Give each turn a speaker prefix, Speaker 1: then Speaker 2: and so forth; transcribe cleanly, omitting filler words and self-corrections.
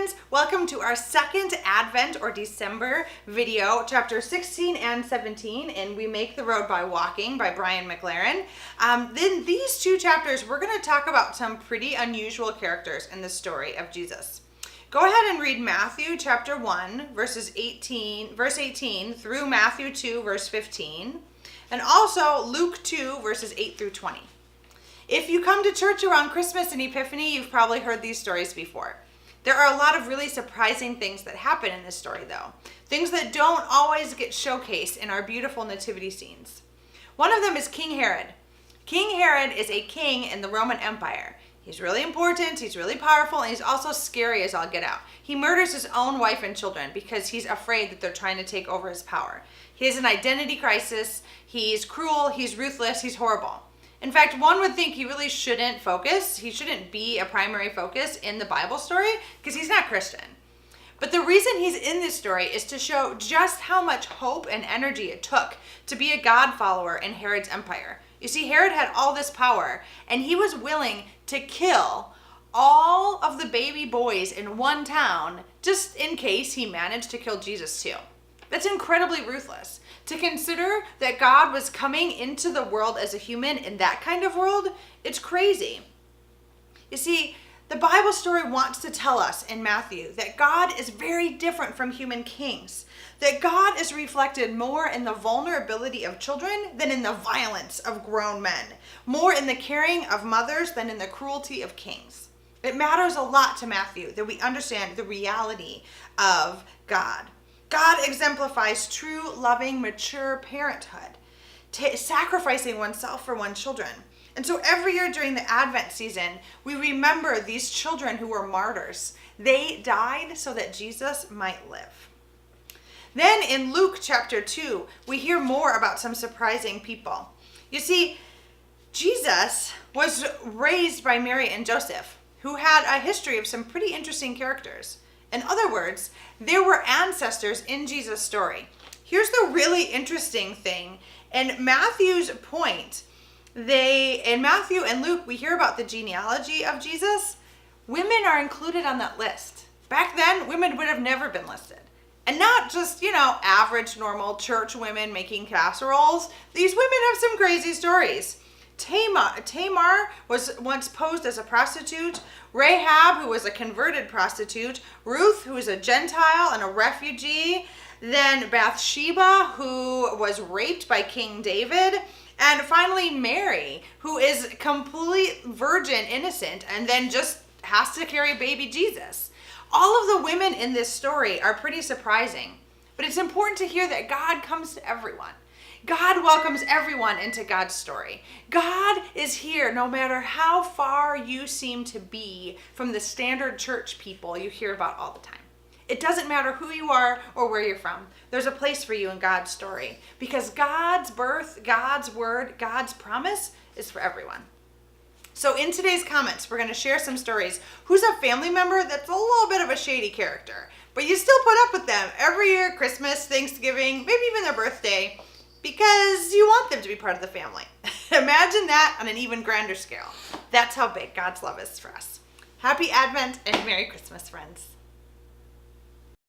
Speaker 1: friends. Welcome to our second Advent or December video, chapter 16 and 17 in We Make the Road by Walking by Brian McLaren. Then these two chapters, we're going to talk about some pretty unusual characters in the story of Jesus. Go ahead and read Matthew chapter 1, verse 18 through Matthew 2, verse 15, and also Luke 2, verses 8 through 20. If you come to church around Christmas and Epiphany, you've probably heard these stories before. There are a lot of really surprising things that happen in this story, though. Things that don't always get showcased in our beautiful nativity scenes. One of them is King Herod. King Herod is a king in the Roman Empire. He's really important, he's really powerful, and he's also scary as all get out. He murders his own wife and children because he's afraid that they're trying to take over his power. He has an identity crisis, he's cruel, he's ruthless, he's horrible. In fact, one would think he really shouldn't focus. He shouldn't be a primary focus in the Bible story because he's not Christian. But the reason he's in this story is to show just how much hope and energy it took to be a God follower in Herod's empire. You see, Herod had all this power, and he was willing to kill all of the baby boys in one town just in case he managed to kill Jesus too. That's incredibly ruthless. To consider that God was coming into the world as a human in that kind of world, it's crazy. You see, the Bible story wants to tell us in Matthew that God is very different from human kings, that God is reflected more in the vulnerability of children than in the violence of grown men, more in the caring of mothers than in the cruelty of kings. It matters a lot to Matthew that we understand the reality of God. God exemplifies true, loving, mature parenthood, sacrificing oneself for one's children. And so every year during the Advent season, we remember these children who were martyrs. They died so that Jesus might live. Then in Luke chapter 2, we hear more about some surprising people. You see, Jesus was raised by Mary and Joseph, who had a history of some pretty interesting characters. In other words, there were ancestors in Jesus' story. Here's the really interesting thing. In Matthew's point, in Matthew and Luke, we hear about the genealogy of Jesus. Women are included on that list. Back then, women would have never been listed. And not just, average, normal church women making casseroles. These women have some crazy stories. Tamar was once posed as a prostitute. Rahab, who was a converted prostitute. Ruth, who is a Gentile and a refugee. Then Bathsheba, who was raped by King David. And finally Mary, who is complete virgin, innocent, and then just has to carry baby Jesus. All of the women in this story are pretty surprising. But it's important to hear that God comes to everyone. God welcomes everyone into God's story. God is here no matter how far you seem to be from the standard church people you hear about all the time. It doesn't matter who you are or where you're from. There's a place for you in God's story because God's birth, God's word, God's promise is for everyone. So in today's comments, we're going to share some stories. Who's a family member that's a little bit of a shady character, but you still put up with them every year, Christmas, Thanksgiving, maybe even their birthday, because you want them to be part of the family. Imagine that on an even grander scale. That's how big God's love is for us. Happy Advent and Merry Christmas, friends.